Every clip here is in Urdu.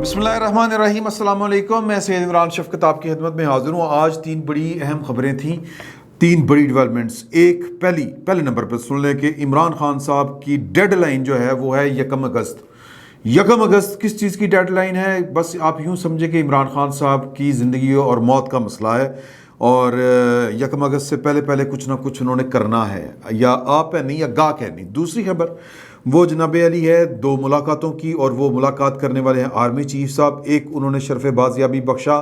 بسم اللہ الرحمن الرحیم، السلام علیکم۔ میں سید عمران شفقت آپ کی خدمت میں حاضر ہوں۔ آج تین بڑی اہم خبریں تھیں، تین بڑی ڈیولپمنٹس۔ ایک پہلے نمبر پر سن لیں کہ عمران خان صاحب کی ڈیڈ لائن جو ہے وہ ہے 1 اگست۔ 1 اگست کس چیز کی ڈیڈ لائن ہے؟ بس آپ یوں سمجھیں کہ عمران خان صاحب کی زندگی اور موت کا مسئلہ ہے، اور 1 اگست سے پہلے کچھ نہ کچھ انہوں نے کرنا ہے، یا آپ ہے نہیں یا گاک ہے نہیں۔ دوسری خبر وہ جناب علی ہے 2 ملاقاتوں کی، اور وہ ملاقات کرنے والے ہیں آرمی چیف صاحب۔ ایک انہوں نے شرف بازیابی بخشا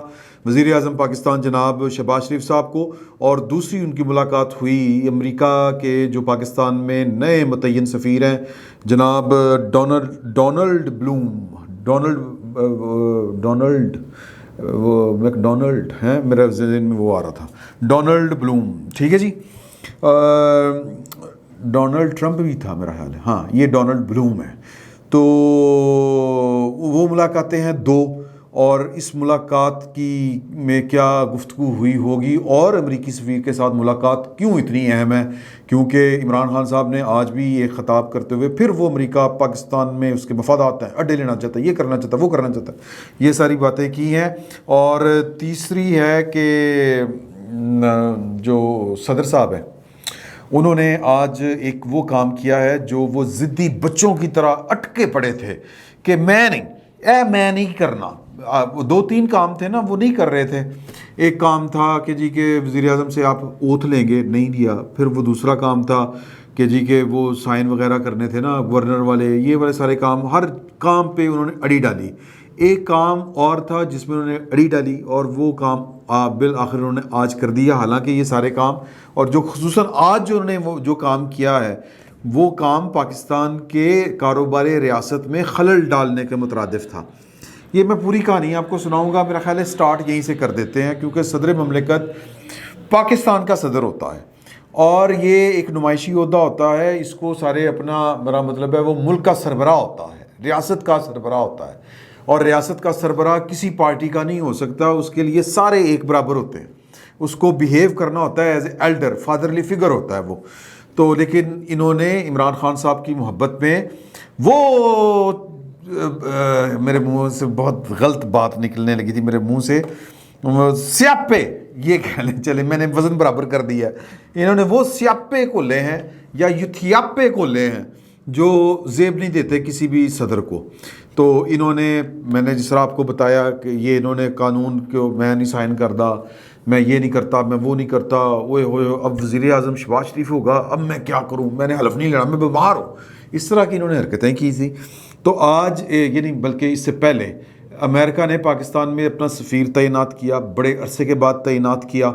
وزیر اعظم پاکستان جناب شہباز شریف صاحب کو، اور دوسری ان کی ملاقات ہوئی امریکہ کے جو پاکستان میں نئے متعین سفیر ہیں جناب ڈونلڈ بلوم، وہ میک ڈونلڈ ہیں، میرے ذہن میں وہ آ رہا تھا، ڈونلڈ بلوم، ٹھیک ہے جی۔ ڈونلڈ ٹرمپ بھی تھا میرا خیال ہے، ہاں یہ ڈونلڈ بلوم ہے۔ تو وہ ملاقاتیں ہیں 2، اور اس ملاقات میں کیا گفتگو ہوئی ہوگی، اور امریکی سفیر کے ساتھ ملاقات کیوں اتنی اہم ہے؟ کیونکہ عمران خان صاحب نے آج بھی یہ خطاب کرتے ہوئے پھر وہ امریکہ پاکستان میں اس کے مفادات ہیں، اڈے لینا چاہتا ہے، یہ کرنا چاہتا ہے، وہ کرنا چاہتا ہے، یہ ساری باتیں کی ہیں۔ اور تیسری ہے کہ جو صدر صاحب ہیں انہوں نے آج ایک وہ کام کیا ہے جو وہ ضدی بچوں کی طرح اٹکے پڑے تھے کہ میں نہیں کرنا۔ 2-3 کام تھے نا، وہ نہیں کر رہے تھے۔ ایک کام تھا کہ جی کہ وزیر اعظم سے آپ اوتھ لیں گے، نہیں لیا۔ پھر وہ دوسرا کام تھا کہ جی کہ وہ سائن وغیرہ کرنے تھے نا گورنر والے، یہ والے سارے کام، ہر کام پہ انہوں نے اڑی ڈالی۔ ایک کام اور تھا جس میں انہوں نے اڑی ڈالی، اور وہ کام بالآخر انہوں نے آج کر دیا۔ حالانکہ یہ سارے کام، اور جو خصوصاً آج جو انہوں نے جو کام کیا ہے، وہ کام پاکستان کے کاروبار ریاست میں خلل ڈالنے کے مترادف تھا۔ یہ میں پوری کہانی آپ کو سناؤں گا، میرا خیال ہے سٹارٹ یہیں سے کر دیتے ہیں، کیونکہ صدر مملکت پاکستان کا صدر ہوتا ہے، اور یہ ایک نمائشی عہدہ ہوتا ہے۔ اس کو سارے میرا مطلب ہے وہ ملک کا سربراہ ہوتا ہے، ریاست کا سربراہ ہوتا ہے، اور ریاست کا سربراہ کسی پارٹی کا نہیں ہو سکتا، اس کے لیے سارے ایک برابر ہوتے ہیں، اس کو بیہیو کرنا ہوتا ہے ایز اے ایلڈر، فادرلی فگر ہوتا ہے وہ تو۔ لیکن انہوں نے عمران خان صاحب کی محبت میں وہ میرے منہ سے بہت غلط بات نکلنے لگی تھی، میرے منہ سے سیاپے، یہ کہہ لیں، چلے میں نے وزن برابر کر دیا ہے۔ انہوں نے وہ سیاپے کو لے ہیں یا یوتھیاپے کو لے ہیں جو زیب نہیں دیتے کسی بھی صدر کو۔ تو انہوں نے، میں نے جس طرح آپ کو بتایا کہ یہ انہوں نے قانون کو میں نہیں سائن کرتا، میں یہ نہیں کرتا، میں وہ نہیں کرتا، اوئے ہوئے اب وزیر اعظم شہباز شریف ہوگا، اب میں کیا کروں، میں نے حلف نہیں لینا، میں بیمار ہوں، اس طرح کی انہوں نے حرکتیں کی تھی۔ تو آج یہ نہیں بلکہ اس سے پہلے امریکہ نے پاکستان میں اپنا سفیر تعینات کیا، بڑے عرصے کے بعد تعینات کیا،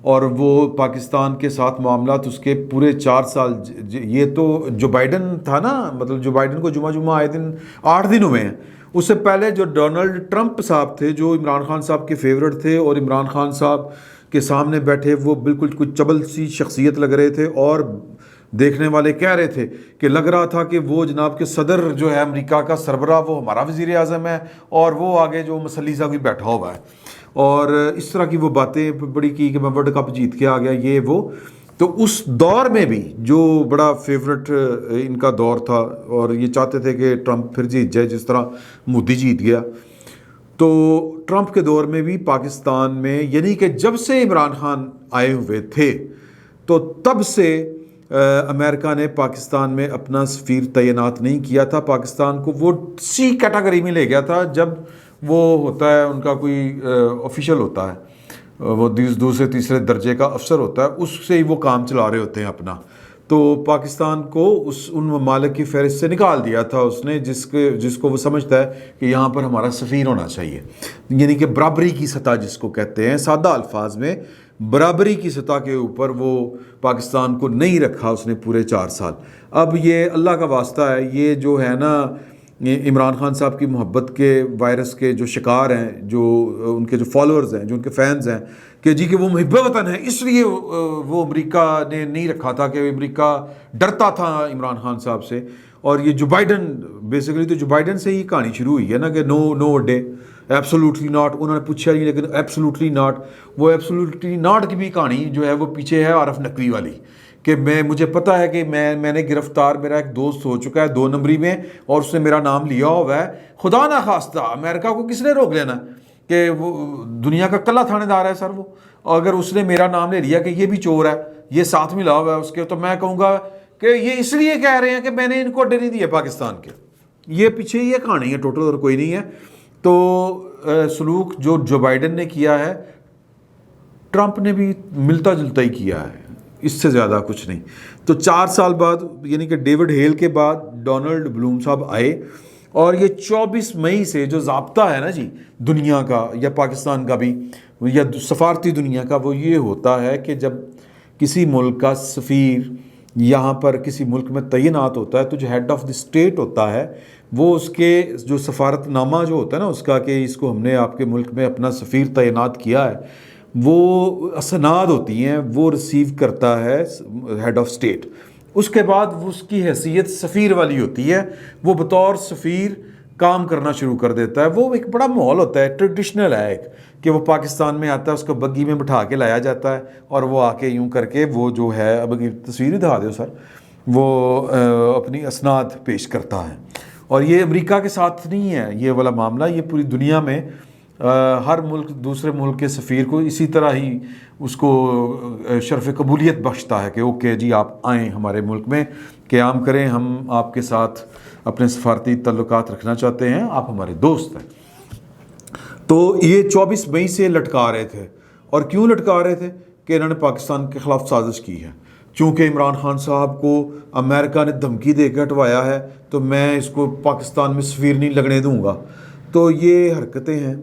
اور وہ پاکستان کے ساتھ معاملات اس کے پورے 4 سال، یہ تو جو بائیڈن تھا نا، مطلب جو بائیڈن کو جمعہ آئے دن 8 دن ہوئے ہیں، اس سے پہلے جو ڈونلڈ ٹرمپ صاحب تھے جو عمران خان صاحب کے فیورٹ تھے، اور عمران خان صاحب کے سامنے بیٹھے وہ بالکل کچھ چبل سی شخصیت لگ رہے تھے، اور دیکھنے والے کہہ رہے تھے کہ لگ رہا تھا کہ وہ جناب کے صدر جو ہے امریکہ کا سربراہ وہ ہمارا وزیر اعظم ہے، اور وہ آگے جو مسلی سا کوئی بیٹھا ہوا ہے، اور اس طرح کی وہ باتیں بڑی کی کہ میں ورلڈ کپ جیت کے آ گیا، یہ وہ۔ تو اس دور میں بھی جو بڑا فیورٹ ان کا دور تھا، اور یہ چاہتے تھے کہ ٹرمپ پھر جیت جائے جس طرح مودی جیت گیا، تو ٹرمپ کے دور میں بھی پاکستان میں، یعنی کہ جب سے عمران خان آئے ہوئے تھے تو تب سے امریکہ نے پاکستان میں اپنا سفیر تعینات نہیں کیا تھا۔ پاکستان کو وہ سی کیٹیگری میں لے گیا تھا جب وہ ہوتا ہے ان کا کوئی آفیشل ہوتا ہے، وہ دوسرے تیسرے درجے کا افسر ہوتا ہے، اس سے ہی وہ کام چلا رہے ہوتے ہیں اپنا۔ تو پاکستان کو ان ممالک کی فہرست سے نکال دیا تھا اس نے جس کو وہ سمجھتا ہے کہ یہاں پر ہمارا سفیر ہونا چاہیے، یعنی کہ برابری کی سطح جس کو کہتے ہیں، سادہ الفاظ میں برابری کی سطح کے اوپر وہ پاکستان کو نہیں رکھا اس نے پورے 4 سال۔ اب یہ اللہ کا واسطہ ہے، یہ جو ہے نا عمران خان صاحب کی محبت کے وائرس کے جو شکار ہیں، جو ان کے جو فالوورز ہیں، جو ان کے فینز ہیں، کہ جی کہ وہ محب وطن ہیں، اس لیے وہ امریکہ نے نہیں رکھا تھا، کہ امریکہ ڈرتا تھا عمران خان صاحب سے۔ اور یہ جو بائیڈن، بیسیکلی تو جو بائیڈن سے ہی کہانی شروع ہوئی ہے نا کہ نو ڈے، ایبسولوٹلی ناٹ، انہوں نے پوچھا نہیں لیکن ایبسولوٹلی ناٹ، وہ ایبسولوٹلی ناٹ کی بھی کہانی جو ہے وہ پیچھے ہے عارف نقوی والی، کہ مجھے پتہ ہے کہ میں نے گرفتار، میرا ایک دوست ہو چکا ہے 2 نمبری میں اور اس نے میرا نام لیا ہوا ہے، خدا نہ خواستہ امریکہ کو کس نے روک لینا کہ وہ دنیا کا کلا تھانے دار ہے سر وہ، اور اگر اس نے میرا نام لے لیا کہ یہ بھی چور ہے، یہ ساتھ ملا ہوا ہے اس کے، تو میں کہوں گا کہ یہ اس لیے کہہ رہے ہیں کہ میں نے ان کو اڈے نہیں دیے پاکستان کے۔ یہ پیچھے یہ کہانی ہے ٹوٹل، اور کوئی نہیں ہے۔ تو سلوک جو بائیڈن نے کیا ہے، ٹرمپ نے بھی ملتا جلتا ہی کیا ہے، اس سے زیادہ کچھ نہیں۔ تو 4 سال بعد، یعنی کہ ڈیوڈ ہیل کے بعد ڈونلڈ بلوم صاحب آئے، اور یہ 24 مئی سے جو ضابطہ ہے نا جی دنیا کا یا پاکستان کا بھی یا سفارتی دنیا کا، وہ یہ ہوتا ہے کہ جب کسی ملک کا سفیر یہاں پر کسی ملک میں تعینات ہوتا ہے، تو جو ہیڈ آف دی اسٹیٹ ہوتا ہے وہ اس کے جو سفارت نامہ جو ہوتا ہے نا اس کا، کہ اس کو ہم نے آپ کے ملک میں اپنا سفیر تعینات کیا ہے، وہ اسناد ہوتی ہیں، وہ ریسیو کرتا ہے ہیڈ آف اسٹیٹ۔ اس کے بعد اس کی حیثیت سفیر والی ہوتی ہے، وہ بطور سفیر کام کرنا شروع کر دیتا ہے۔ وہ ایک بڑا ماحول ہوتا ہے، ٹریڈیشنل ہے ایک، کہ وہ پاکستان میں آتا ہے، اس کو بگی میں بٹھا کے لایا جاتا ہے، اور وہ آ کے یوں کر کے وہ جو ہے، اب تصویر دکھا دو سر، وہ اپنی اسناد پیش کرتا ہے۔ اور یہ امریکہ کے ساتھ نہیں ہے یہ والا معاملہ، یہ پوری دنیا میں ہر ملک دوسرے ملک کے سفیر کو اسی طرح ہی اس کو شرف قبولیت بخشتا ہے کہ اوکے جی آپ آئیں ہمارے ملک میں، قیام کریں، ہم آپ کے ساتھ اپنے سفارتی تعلقات رکھنا چاہتے ہیں، آپ ہمارے دوست ہیں۔ تو یہ 24 مئی سے لٹکا رہے تھے، اور کیوں لٹکا رہے تھے کہ انہوں نے پاکستان کے خلاف سازش کی ہے، چونکہ عمران خان صاحب کو امریکہ نے دھمکی دے کے ہٹوایا ہے، تو میں اس کو پاکستان میں سفیر نہیں لگنے دوں گا۔ تو یہ حرکتیں ہیں،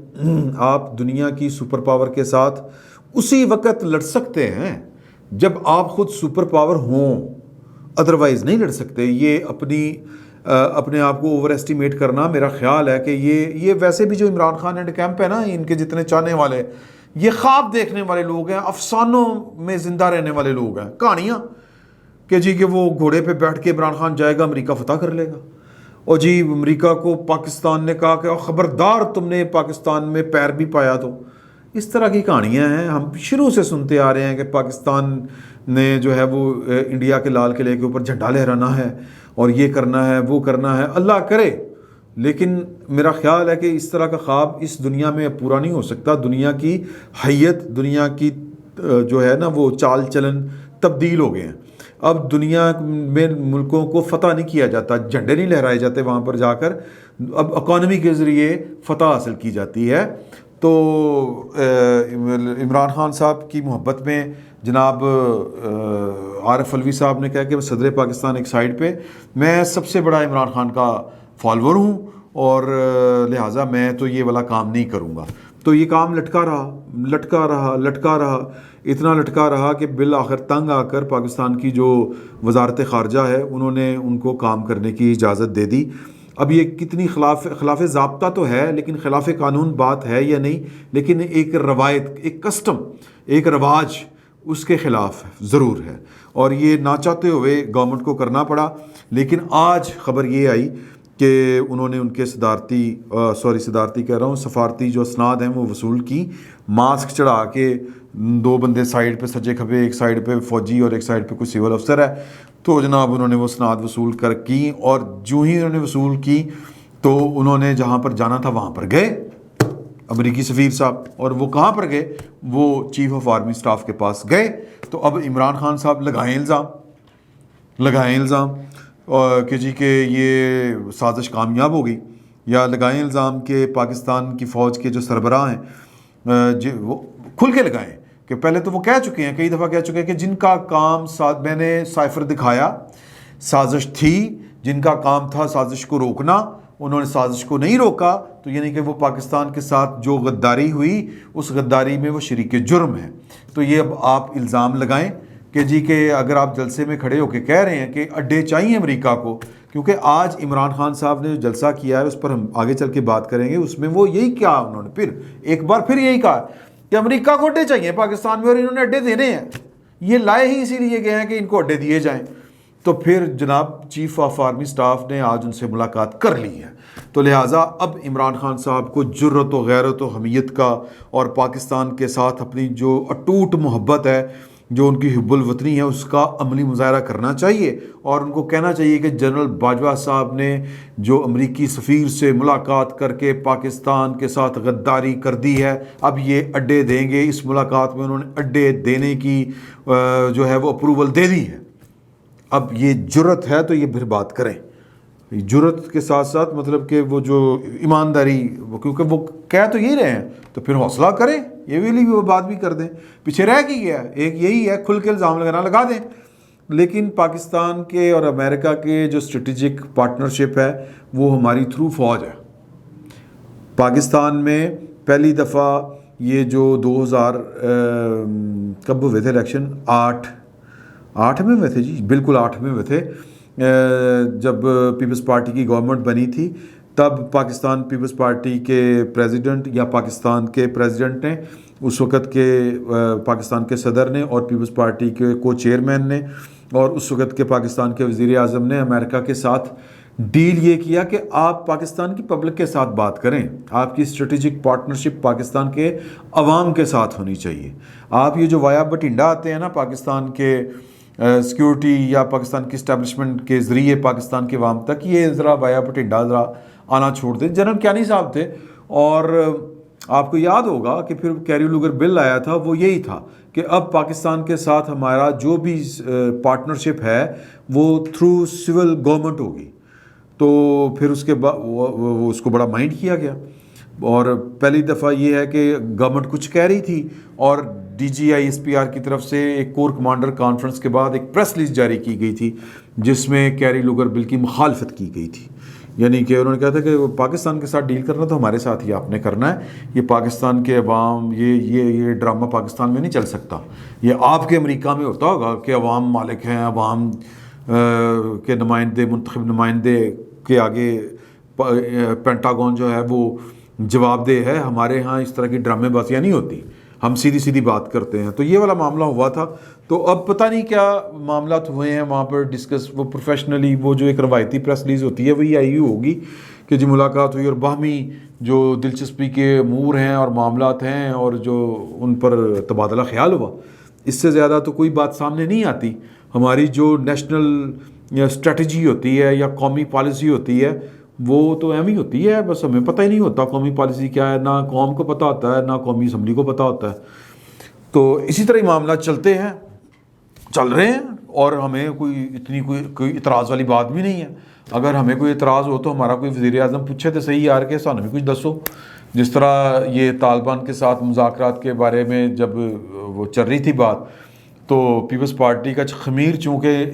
آپ دنیا کی سپر پاور کے ساتھ اسی وقت لڑ سکتے ہیں جب آپ خود سپر پاور ہوں، ادروائز نہیں لڑ سکتے۔ یہ اپنے آپ کو اوور ایسٹیمیٹ کرنا، میرا خیال ہے کہ یہ ویسے بھی جو عمران خان اینڈ کیمپ ہے نا، ان کے جتنے چاہنے والے، یہ خواب دیکھنے والے لوگ ہیں، افسانوں میں زندہ رہنے والے لوگ ہیں، کہانیاں کہ جی کہ وہ گھوڑے پہ بیٹھ کے عمران خان جائے گا، امریکہ فتح کر لے گا، اور جی امریکہ کو پاکستان نے کہا کہ خبردار تم نے پاکستان میں پیر بھی پایا تو۔ اس طرح کی کہانیاں ہیں، ہم شروع سے سنتے آ رہے ہیں کہ پاکستان نے جو ہے وہ انڈیا کے لال قلعے کے اوپر جھنڈا لہرانا ہے، اور یہ کرنا ہے، وہ کرنا ہے، اللہ کرے، لیکن میرا خیال ہے کہ اس طرح کا خواب اس دنیا میں پورا نہیں ہو سکتا۔ دنیا کی حیت، دنیا کی جو ہے نا وہ چال چلن تبدیل ہو گئے ہیں۔ اب دنیا میں ملکوں کو فتح نہیں کیا جاتا، جھنڈے نہیں لہرائے جاتے وہاں پر جا کر، اب اکانومی کے ذریعے فتح حاصل کی جاتی ہے۔ تو عمران خان صاحب کی محبت میں جناب عارف علوی صاحب نے کہا کہ صدر پاکستان ایک سائیڈ پہ، میں سب سے بڑا عمران خان کا فالوور ہوں، اور لہٰذا میں تو یہ والا کام نہیں کروں گا۔ تو یہ کام لٹکا رہا، اتنا لٹکا رہا کہ بالآخر تنگ آ کر پاکستان کی جو وزارت خارجہ ہے انہوں نے ان کو کام کرنے کی اجازت دے دی۔ اب یہ کتنی خلاف ضابطہ تو ہے، لیکن خلاف قانون بات ہے یا نہیں، لیکن ایک روایت، ایک کسٹم، ایک رواج اس کے خلاف دضرور ہے، اور یہ نہ چاہتے ہوئے گورنمنٹ کو کرنا پڑا۔ لیکن آج خبر یہ آئی کہ انہوں نے ان کے صدارتی کہہ رہا ہوں، سفارتی جو اسناد ہیں وہ وصول کی، ماسک چڑھا کے 2 بندے سائیڈ پہ سجے کھبے، ایک سائیڈ پہ فوجی اور ایک سائیڈ پہ کوئی سول افسر ہے، تو جناب انہوں نے وہ اسناد وصول کر کی، اور جو ہی انہوں نے وصول کی تو انہوں نے جہاں پر جانا تھا وہاں پر گئے امریکی سفیر صاحب، اور وہ کہاں پر گئے؟ وہ چیف آف آرمی اسٹاف کے پاس گئے۔ تو اب عمران خان صاحب لگائیں الزام کہ جی کہ یہ سازش کامیاب ہو گئی، یا لگائیں الزام کہ پاکستان کی فوج کے جو سربراہ ہیں جی وہ کھل کے لگائیں، کہ پہلے تو وہ کہہ چکے ہیں، کئی دفعہ کہہ چکے ہیں کہ جن کا کام میں نے سائفر دکھایا، سازش تھی، جن کا کام تھا سازش کو روکنا، انہوں نے سازش کو نہیں روکا، تو یعنی کہ وہ پاکستان کے ساتھ جو غداری ہوئی اس غداری میں وہ شریک جرم ہے۔ تو یہ اب آپ الزام لگائیں کہ جی کہ اگر آپ جلسے میں کھڑے ہو کے کہہ رہے ہیں کہ اڈے چاہیے امریکہ کو، کیونکہ آج عمران خان صاحب نے جو جلسہ کیا ہے اس پر ہم آگے چل کے بات کریں گے، اس میں وہ یہی کیا انہوں نے پھر ایک بار پھر یہی کہا کہ امریکہ کو اڈے چاہیے پاکستان میں، اور انہوں نے اڈے دینے ہیں، یہ لائے ہی اسی لیے گئے ہیں کہ ان کو اڈے دیے جائیں۔ تو پھر جناب چیف آف آرمی سٹاف نے آج ان سے ملاقات کر لی ہے، تو لہٰذا اب عمران خان صاحب کو جرت و غیرت و حمیت کا اور پاکستان کے ساتھ اپنی جو اٹوٹ محبت ہے جو ان کی حب الوطنی ہے اس کا عملی مظاہرہ کرنا چاہیے، اور ان کو کہنا چاہیے کہ جنرل باجوہ صاحب نے جو امریکی سفیر سے ملاقات کر کے پاکستان کے ساتھ غداری کر دی ہے، اب یہ اڈے دیں گے۔ اس ملاقات میں انہوں نے اڈے دینے کی جو ہے وہ اپروول دے دی ہے۔ اب یہ جرت ہے تو یہ پھر بات کریں، جرت کے ساتھ ساتھ مطلب کہ وہ جو ایمانداری، کیونکہ وہ کہہ تو یہی رہے ہیں تو پھر حوصلہ کریں، یہ بھی وہ بات بھی کر دیں۔ پیچھے رہ کی گیا ایک یہی ہے، کھل کے الزام لگانا لگا دیں۔ لیکن پاکستان کے اور امریکہ کے جو اسٹریٹجک پارٹنرشپ ہے وہ ہماری تھرو فوج ہے۔ پاکستان میں پہلی دفعہ یہ جو 2000 کب ہوئے تھے الیکشن، 8 میں ہوئے تھے جی، بالکل 8 میں ہوئے تھے، جب پیپلز پارٹی کی گورنمنٹ بنی تھی، تب پاکستان پیپلز پارٹی کے پریزیڈنٹ یا پاکستان کے پریزیڈنٹ نے، اس وقت کے پاکستان کے صدر نے اور پیپلز پارٹی کے کو چیئرمین نے اور اس وقت کے پاکستان کے وزیر اعظم نے امریکہ کے ساتھ ڈیل یہ کیا کہ آپ پاکستان کی پبلک کے ساتھ بات کریں، آپ کی اسٹریٹجک پارٹنرشپ پاکستان کے عوام کے ساتھ ہونی چاہیے۔ آپ یہ جو وایا بٹھنڈا آتے ہیں نا پاکستان کے سیکیورٹی یا پاکستان کی اسٹیبلشمنٹ کے ذریعے پاکستان کے عوام تک، یہ ذرا وایا بٹھنڈا ذرا آنا چھوڑ دیں۔ جنرل کیانی صاحب تھے، اور آپ کو یاد ہوگا کہ پھر کیری لوگر بل آیا تھا، وہ یہی تھا کہ اب پاکستان کے ساتھ ہمارا جو بھی پارٹنرشپ ہے وہ تھرو سول گورنمنٹ ہوگی۔ تو پھر اس کے بعد اس کو بڑا مائنڈ کیا گیا، اور پہلی دفعہ یہ ہے کہ گورنمنٹ کچھ کہہ رہی تھی اور D G I S P R کی طرف سے ایک کور کمانڈر کانفرنس کے بعد ایک پریس ریلیز جاری کی گئی تھی جس میں کیری لوگر بل کی مخالفت کی گئی تھی، یعنی کہ انہوں نے کہا تھا کہ پاکستان کے ساتھ ڈیل کرنا تو ہمارے ساتھ ہی آپ نے کرنا ہے، یہ پاکستان کے عوام یہ ڈرامہ پاکستان میں نہیں چل سکتا۔ یہ آپ کے امریکہ میں ہوتا ہوگا کہ عوام مالک ہیں، عوام کے نمائندے، منتخب نمائندے کے آگے پینٹاگون جو ہے وہ جواب دہ ہے، ہمارے ہاں اس طرح کی ڈرامے بازیاں نہیں ہوتی، ہم سیدھی سیدھی بات کرتے ہیں۔ تو یہ والا معاملہ ہوا تھا، تو اب پتہ نہیں کیا معاملات ہوئے ہیں وہاں پر ڈسکس، وہ پروفیشنلی وہ جو ایک روایتی پریس ریلیز ہوتی ہے وہی آئی ہوگی کہ جی ملاقات ہوئی اور باہمی جو دلچسپی کے امور ہیں اور معاملات ہیں اور جو ان پر تبادلہ خیال ہوا، اس سے زیادہ تو کوئی بات سامنے نہیں آتی۔ ہماری جو نیشنل اسٹریٹجی ہوتی ہے یا قومی پالیسی ہوتی ہے وہ تو اہم ہی ہوتی ہے، بس ہمیں پتہ ہی نہیں ہوتا قومی پالیسی کیا ہے، نہ قوم کو پتہ ہوتا ہے نہ قومی اسمبلی کو پتہ ہوتا ہے۔ تو اسی طرح معاملات چلتے ہیں، چل رہے ہیں، اور ہمیں کوئی اعتراض والی بات بھی نہیں ہے۔ اگر ہمیں کوئی اعتراض ہو تو ہمارا کوئی وزیر اعظم پوچھے تو صحیح یار کہ سانوں بھی کچھ دسو۔ جس طرح یہ طالبان کے ساتھ مذاکرات کے بارے میں جب وہ چل رہی تھی بات، تو پیپلز پارٹی کا خمیر چونکہ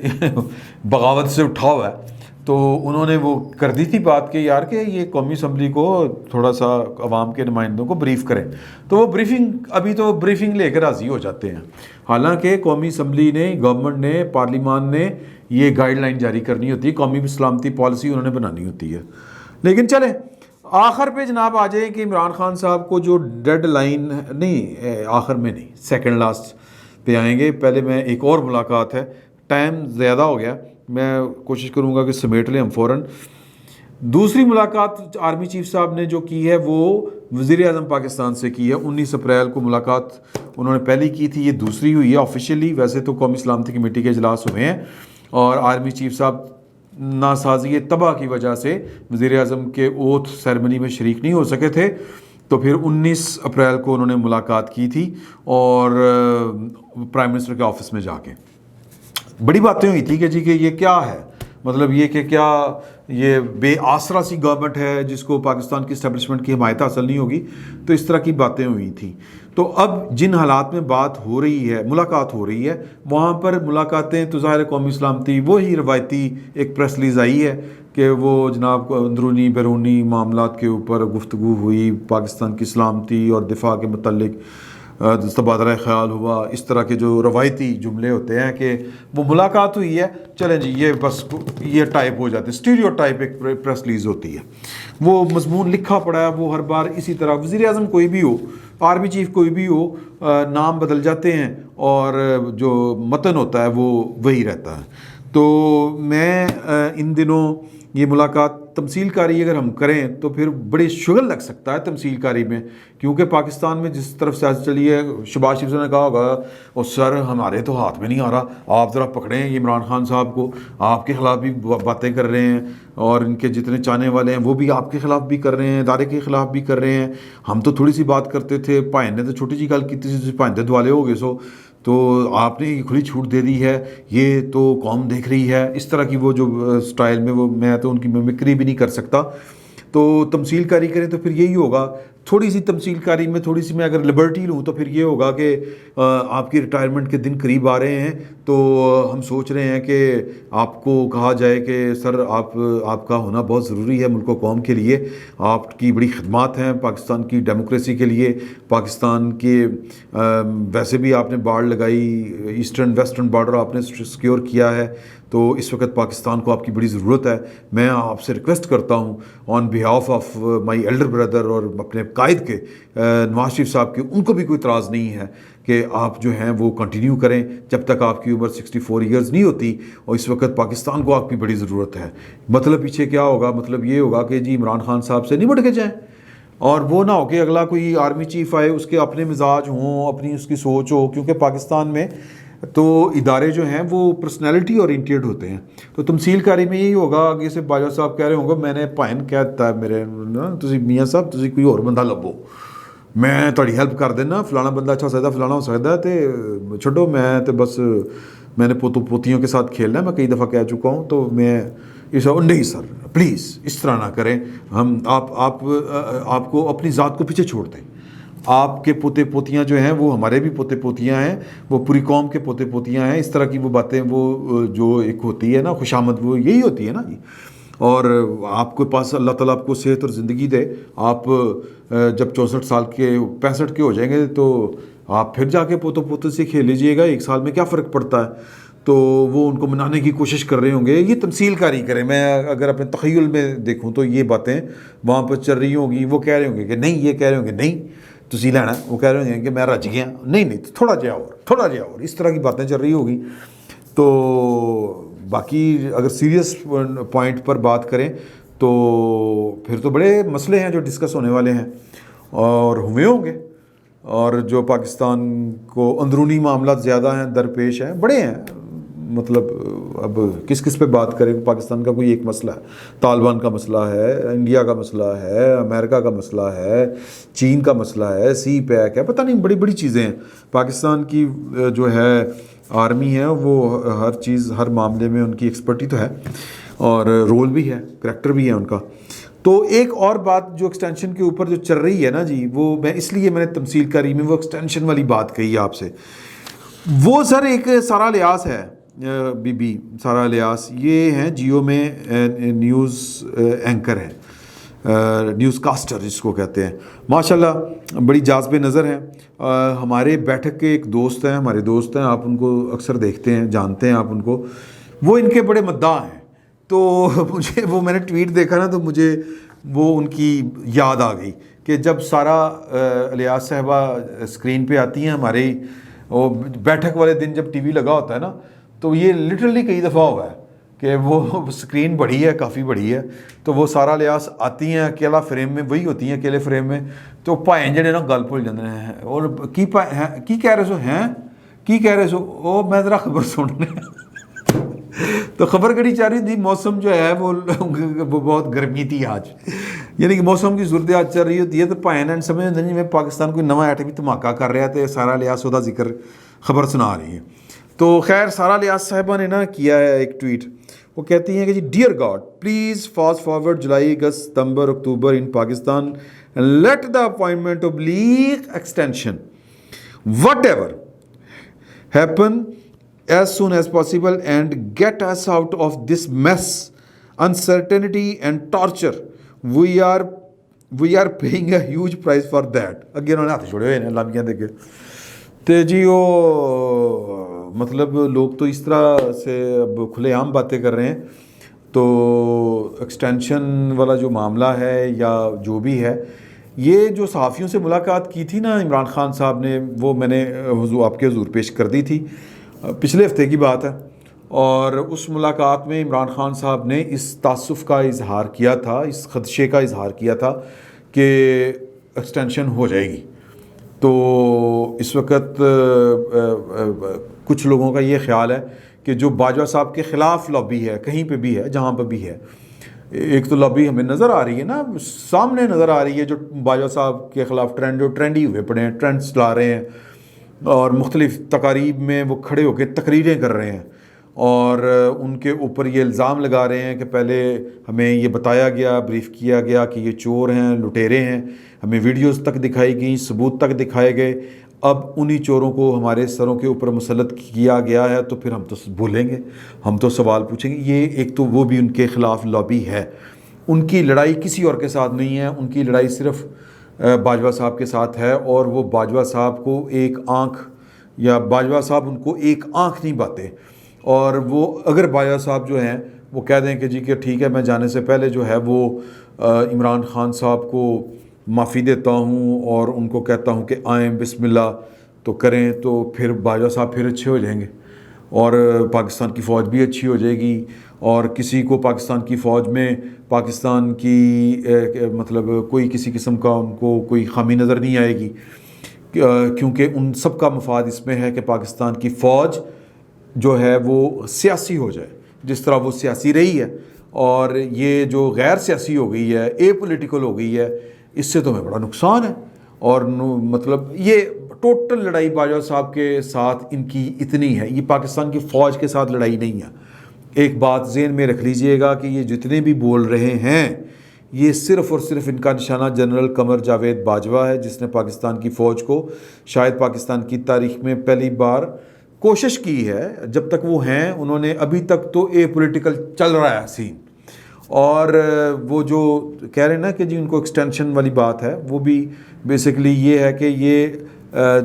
بغاوت سے اٹھا ہوا ہے، تو انہوں نے وہ کر دی تھی بات کہ یار کہ یہ قومی اسمبلی کو تھوڑا سا عوام کے نمائندوں کو بریف کریں، تو وہ ابھی تو بریفنگ لے کے راضی ہو جاتے ہیں، حالانکہ قومی اسمبلی نے، گورنمنٹ نے، پارلیمان نے یہ گائیڈ لائن جاری کرنی ہوتی ہے، قومی سلامتی پالیسی انہوں نے بنانی ہوتی ہے۔ لیکن چلیں آخر پہ جناب آ جائیں کہ عمران خان صاحب کو جو ڈیڈ لائن نہیں، آخر میں نہیں، سیکنڈ لاسٹ پہ آئیں گے۔ پہلے میں ایک اور ملاقات ہے، ٹائم زیادہ ہو گیا، میں کوشش کروں گا کہ سمیٹ لیں ہم فوراً۔ دوسری ملاقات آرمی چیف صاحب نے جو کی ہے وہ وزیر اعظم پاکستان سے کی ہے۔ 19 اپریل کو ملاقات انہوں نے پہلی کی تھی، یہ دوسری ہوئی ہے آفیشیلی، ویسے تو قومی سلامتی کمیٹی کے اجلاس ہوئے ہیں، اور آرمی چیف صاحب ناسازی تباہ کی وجہ سے وزیر اعظم کے اوتھ سیرمنی میں شریک نہیں ہو سکے تھے، تو پھر 19 اپریل کو انہوں نے ملاقات کی تھی، اور پرائم منسٹر کے آفس میں جا کے بڑی باتیں ہوئی تھی کہ جی کہ یہ کیا ہے، مطلب یہ کہ کیا یہ بے آسرا سی گورنمنٹ ہے جس کو پاکستان کی اسٹیبلشمنٹ کی حمایت حاصل نہیں ہوگی، تو اس طرح کی باتیں ہوئی تھیں۔ تو اب جن حالات میں بات ہو رہی ہے، ملاقات ہو رہی ہے، وہاں پر ملاقاتیں تو ظاہر قومی سلامتی وہی روایتی ایک پریس ریلیز آئی ہے کہ وہ جناب اندرونی بیرونی معاملات کے اوپر گفتگو ہوئی، پاکستان کی سلامتی اور دفاع کے متعلق تبادلہ خیال ہوا، اس طرح کے جو روایتی جملے ہوتے ہیں کہ وہ ملاقات ہوئی ہے، چلیں جی یہ بس یہ ٹائپ ہو جاتے، اسٹیریو ٹائپ ایک پریس ریلیز ہوتی ہے، وہ مضمون لکھا پڑا ہے، وہ ہر بار اسی طرح، وزیر اعظم کوئی بھی ہو، آرمی چیف کوئی بھی ہو، نام بدل جاتے ہیں اور جو متن ہوتا ہے وہ وہی رہتا ہے۔ تو میں ان دنوں یہ ملاقات تمثیل کاری اگر ہم کریں تو پھر بڑی شغل لگ سکتا ہے تمثیل کاری میں، کیونکہ پاکستان میں جس طرف سیاست چلی ہے، شہباز شریف نے کہا ہوگا اور سر ہمارے تو ہاتھ میں نہیں آ رہا، آپ ذرا پکڑیں عمران خان صاحب کو، آپ کے خلاف بھی باتیں کر رہے ہیں اور ان کے جتنے چاہنے والے ہیں وہ بھی آپ کے خلاف بھی کر رہے ہیں، ادارے کے خلاف بھی کر رہے ہیں، ہم تو تھوڑی سی بات کرتے تھے، پائن نے تو چھوٹی سی گل کی تھی، پائن دے دوالے ہو گئے سو، تو آپ نے کھلی چھوٹ دے دی ہے، یہ تو قوم دیکھ رہی ہے، اس طرح کی وہ جو سٹائل میں وہ میں تو ان کی ممکری بھی نہیں کر سکتا۔ تو تمثیل کاری کریں تو پھر یہی ہوگا، تھوڑی سی تمثیل کاری میں تھوڑی سی میں اگر لبرٹی لوں تو پھر یہ ہوگا کہ آپ کی ریٹائرمنٹ کے دن قریب آ رہے ہیں، تو ہم سوچ رہے ہیں کہ آپ کو کہا جائے کہ سر آپ کا ہونا بہت ضروری ہے ملک و قوم کے لیے، آپ کی بڑی خدمات ہیں پاکستان کی ڈیموکریسی کے لیے، پاکستان کے ویسے بھی آپ نے باڑ لگائی، ایسٹرن ویسٹرن بارڈر آپ نے سیکیور کیا ہے، تو اس وقت پاکستان کو آپ کی بڑی ضرورت ہے۔ میں آپ سے ریکویسٹ کرتا ہوں on behalf of my elder brother اور اپنے قائد کے نواز شریف صاحب کے، ان کو بھی کوئی اعتراض نہیں ہے کہ آپ جو ہیں وہ کنٹینیو کریں جب تک آپ کی عمر 64 ایئرز نہیں ہوتی، اور اس وقت پاکستان کو آپ کی بڑی ضرورت ہے۔ مطلب پیچھے کیا ہوگا؟ مطلب یہ ہوگا کہ جی عمران خان صاحب سے نمٹ کے جائیں، اور وہ نہ ہو کہ اگلا کوئی آرمی چیف آئے، اس کے اپنے مزاج ہوں، اپنی اس کی سوچ ہو، کیونکہ پاکستان میں تو ادارے جو ہیں وہ پرسنالٹی اورینٹیڈ ہوتے ہیں۔ تو تمثیل کاری میں یہی ہوگا، آگے سے باجوہ صاحب کہہ رہے ہوں گے میں نے پائن کہہ دیتا ہے میرے تسی میاں صاحب تسی کوئی اور بندہ لبو، میں تھوڑی ہیلپ کر دینا، فلانا بندہ اچھا ہو سکتا ہے، فلانا ہو سکتا ہے، تو چھوڑو میں تو بس میں نے پوتوں پوتیوں کے ساتھ کھیلنا ہے، میں کئی دفعہ کہہ چکا ہوں، تو میں اس نہیں سر پلیز اس طرح نہ کریں، ہم آپ کو اپنی ذات کو پیچھے چھوڑ دیں، آپ کے پوتے پوتیاں جو ہیں وہ ہمارے بھی پوتے پوتیاں ہیں، وہ پوری قوم کے پوتے پوتیاں ہیں، اس طرح کی وہ باتیں وہ جو ایک ہوتی ہے نا خوشامد، وہ یہی ہوتی ہے نا جی۔ اور آپ کے پاس اللہ تعالیٰ آپ کو صحت اور زندگی دے، آپ جب 64 سال کے 65 کے ہو جائیں گے تو آپ پھر جا کے پوتوں پوتے سے کھیل لیجیے گا، ایک سال میں کیا فرق پڑتا ہے، تو وہ ان کو منانے کی کوشش کر رہے ہوں گے۔ یہ تمثیل کاری کریں، میں اگر اپنے تخیل میں دیکھوں تو یہ باتیں وہاں پر چل رہی ہوں گی، وہ کہہ رہے ہوں گے کہ نہیں، یہ کہہ رہے ہوں گے نہیں تسی لینا، وہ کہہ رہے ہوں گے کہ میں رج گیا، نہیں تھوڑا جہا اور اس طرح کی باتیں چل رہی ہوگی۔ تو باقی اگر سیریس پوائنٹ پر بات کریں تو پھر تو بڑے مسئلے ہیں جو ڈسکس ہونے والے ہیں اور ہوئے ہوں گے، اور جو پاکستان کو اندرونی معاملات زیادہ ہیں، درپیش ہیں، بڑے ہیں، مطلب اب کس پہ بات کریں؟ پاکستان کا کوئی ایک مسئلہ ہے، طالبان کا مسئلہ ہے، انڈیا کا مسئلہ ہے، امریکہ کا مسئلہ ہے، چین کا مسئلہ ہے، سی پیک ہے، پتہ نہیں بڑی چیزیں ہیں۔ پاکستان کی جو ہے آرمی ہے وہ ہر چیز ہر معاملے میں ان کی ایکسپرٹی تو ہے، اور رول بھی ہے، کریکٹر بھی ہے ان کا۔ تو ایک اور بات جو ایکسٹینشن کے اوپر جو چل رہی ہے نا جی، وہ میں نے تمثیل کاری میں وہ ایکسٹینشن والی بات کہی آپ سے، وہ سر ایک سارا الیاس ہے، بی بی سارا الیاس، یہ ہیں جیو میں نیوز اینکر ہیں، نیوز کاسٹر جس کو کہتے ہیں، ماشاءاللہ بڑی جاذب نظر ہیں۔ ہمارے بیٹھک کے ایک دوست ہیں، ہمارے دوست ہیں، آپ ان کو اکثر دیکھتے ہیں، جانتے ہیں آپ ان کو، وہ ان کے بڑے مداح ہیں۔ تو مجھے وہ میں نے ٹویٹ دیکھا نا تو مجھے وہ ان کی یاد آ گئی کہ جب سارا الیاس صاحبہ اسکرین پہ آتی ہیں ہمارے وہ بیٹھک والے دن جب ٹی وی لگا ہوتا ہے نا، تو یہ لٹرلی کئی دفعہ ہوا ہے کہ وہ اسکرین بڑی ہے، کافی بڑی ہے، تو وہ سارا الیاس آتی ہیں اکیلا فریم میں، وہی ہوتی ہیں اکیلے فریم میں، تو پائیں جڑے نا گل بھول جاتے ہیں، اور کی کہہ رہے سو ہیں، کی کہہ رہے سو، او میں ذرا خبر سننے تو خبر کڑی چاہ رہی تھی، موسم جو ہے وہ بہت گرمی تھی آج، یعنی کہ موسم کی صورتحال چل رہی ہوتی ہے، تو پائن سمجھ نہیں میں پاکستان کوئی نواں ایٹمی دھماکہ کر رہا ہے، تو سارا الیاس دا ذکر خبر سنا رہی ہے۔ تو خیر سارا الیاس صاحبہ نے نا کیا ہے ایک ٹویٹ، وہ کہتی ہیں کہ جی dear God please fast forward July August September October in Pakistan let the appointment oblique extension whatever happen as soon as possible and get us out of this mess, uncertainty and torture. We are paying a huge price for that. اگے انہوں نے ہاتھ چھوڑے ہوئے ہیں لامیاں دے کے، تو جی وہ مطلب لوگ تو اس طرح سے اب کھلے عام باتیں کر رہے ہیں۔ تو ایکسٹینشن والا جو معاملہ ہے یا جو بھی ہے، یہ جو صحافیوں سے ملاقات کی تھی نا عمران خان صاحب نے، وہ میں نے آپ کے حضور پیش کر دی تھی، پچھلے ہفتے کی بات ہے، اور اس ملاقات میں عمران خان صاحب نے اس تعسف کا اظہار کیا تھا، اس خدشے کا اظہار کیا تھا کہ ایکسٹینشن ہو جائے گی۔ تو اس وقت کچھ لوگوں کا یہ خیال ہے کہ جو باجوہ صاحب کے خلاف لابی ہے، کہیں پہ بھی ہے، جہاں پہ بھی ہے، ایک تو لابی ہمیں نظر آ رہی ہے نا، سامنے نظر آ رہی ہے، جو باجوہ صاحب کے خلاف جو ٹرینڈی ہوئے پڑے ہیں، ٹرینڈز چلا رہے ہیں اور مختلف تقاریب میں وہ کھڑے ہو کے تقریریں کر رہے ہیں اور ان کے اوپر یہ الزام لگا رہے ہیں کہ پہلے ہمیں یہ بتایا گیا، بریف کیا گیا کہ یہ چور ہیں، لٹیرے ہیں، ہمیں ویڈیوز تک دکھائی گئیں، ثبوت تک دکھائے گئے، اب انہی چوروں کو ہمارے سروں کے اوپر مسلط کیا گیا ہے، تو پھر ہم تو بولیں گے، ہم تو سوال پوچھیں گے۔ یہ ایک تو وہ بھی ان کے خلاف لابی ہے، ان کی لڑائی کسی اور کے ساتھ نہیں ہے، ان کی لڑائی صرف باجوہ صاحب کے ساتھ ہے، اور وہ باجوہ صاحب کو ایک آنکھ، یا باجوہ صاحب ان کو ایک آنکھ نہیں باتے، اور وہ اگر باجوہ صاحب جو ہیں وہ کہہ دیں کہ جی کہ ٹھیک ہے، میں جانے سے پہلے جو ہے وہ عمران خان صاحب کو معافی دیتا ہوں اور ان کو کہتا ہوں کہ آئیں بسم اللہ تو کریں، تو پھر باجوہ صاحب پھر اچھے ہو جائیں گے اور پاکستان کی فوج بھی اچھی ہو جائے گی، اور کسی کو پاکستان کی فوج میں پاکستان کی مطلب کوئی کسی قسم کا ان کو کوئی خامی نظر نہیں آئے گی، کیونکہ ان سب کا مفاد اس میں ہے کہ پاکستان کی فوج جو ہے وہ سیاسی ہو جائے، جس طرح وہ سیاسی رہی ہے، اور یہ جو غیر سیاسی ہو گئی ہے، اے پولیٹیکل ہو گئی ہے، اس سے تو ہمیں بڑا نقصان ہے۔ اور مطلب یہ ٹوٹل لڑائی باجوہ صاحب کے ساتھ ان کی اتنی ہے، یہ پاکستان کی فوج کے ساتھ لڑائی نہیں ہے۔ ایک بات ذہن میں رکھ لیجئے گا کہ یہ جتنے بھی بول رہے ہیں، یہ صرف اور صرف ان کا نشانہ جنرل قمر جاوید باجوہ ہے، جس نے پاکستان کی فوج کو شاید پاکستان کی تاریخ میں پہلی بار کوشش کی ہے، جب تک وہ ہیں انہوں نے ابھی تک تو اے پولیٹیکل چل رہا ہے سین، اور وہ جو کہہ رہے ہیں نا کہ جی ان کو ایکسٹینشن والی بات ہے، وہ بھی بیسیکلی یہ ہے کہ یہ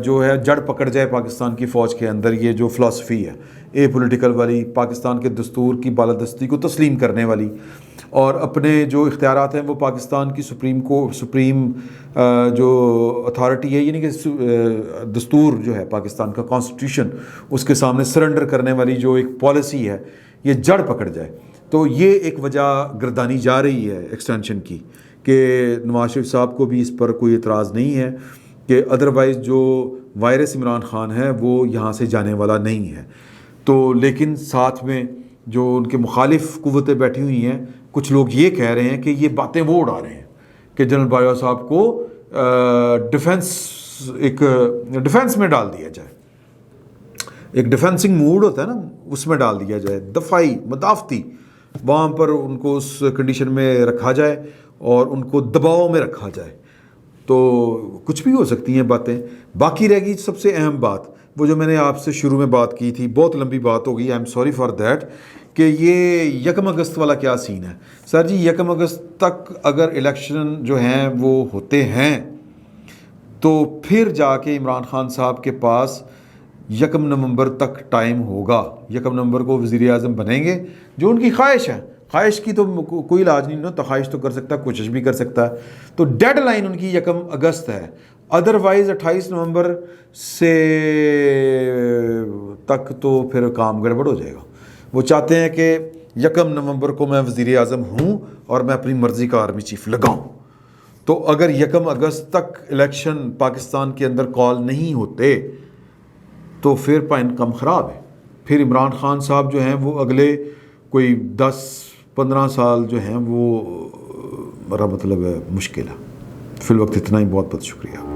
جو ہے جڑ پکڑ جائے پاکستان کی فوج کے اندر، یہ جو فلاسفی ہے اے پولیٹیکل والی، پاکستان کے دستور کی بالادستی کو تسلیم کرنے والی، اور اپنے جو اختیارات ہیں وہ پاکستان کی سپریم جو اتھارٹی ہے، یعنی کہ دستور جو ہے پاکستان کا کانسٹیٹیوشن، اس کے سامنے سرنڈر کرنے والی جو ایک پالیسی ہے، یہ جڑ پکڑ جائے۔ تو یہ ایک وجہ گردانی جا رہی ہے ایکسٹینشن کی، کہ نواز شریف صاحب کو بھی اس پر کوئی اعتراض نہیں ہے، کہ ادروائز جو وائرس عمران خان ہے وہ یہاں سے جانے والا نہیں ہے۔ تو لیکن ساتھ میں جو ان کے مخالف قوتیں بیٹھی ہوئی ہیں، کچھ لوگ یہ کہہ رہے ہیں کہ یہ باتیں وہ اڑا رہے ہیں کہ جنرل باجوہ صاحب کو ڈیفنس میں ڈال دیا جائے، ایک ڈیفینسنگ موڈ ہوتا ہے نا، اس میں ڈال دیا جائے، دفاعی مدافعتی، وہاں پر ان کو اس کنڈیشن میں رکھا جائے اور ان کو دباؤ میں رکھا جائے۔ تو کچھ بھی ہو سکتی ہیں باتیں۔ باقی رہ گئی سب سے اہم بات، وہ جو میں نے آپ سے شروع میں بات کی تھی، بہت لمبی بات ہو گئی، I am sorry for that, کہ یہ 1 اگست والا کیا سین ہے۔ سر جی 1 اگست تک اگر الیکشن جو ہیں وہ ہوتے ہیں تو پھر جا کے عمران خان صاحب کے پاس 1 نومبر تک ٹائم ہوگا، 1 نومبر کو وزیر اعظم بنیں گے، جو ان کی خواہش ہے۔ خواہش کی تو کوئی علاج نہیں نا، تو خواہش تو کر سکتا ہے، کوشش بھی کر سکتا ہے۔ تو ڈیڈ لائن ان کی 1 اگست ہے، ادروائز 28 نومبر سے تک تو پھر کام گڑبڑ ہو جائے گا۔ وہ چاہتے ہیں کہ 1 نومبر کو میں وزیر اعظم ہوں اور میں اپنی مرضی کا آرمی چیف لگاؤں۔ تو اگر 1 اگست تک الیکشن پاکستان کے اندر کال نہیں ہوتے تو پھر پائن کم خراب ہے، پھر عمران خان صاحب جو ہیں وہ اگلے کوئی 10-15 سال جو ہیں وہ میرا مطلب ہے مشکل ہے۔ فی الوقت اتنا ہی، بہت بہت شکریہ۔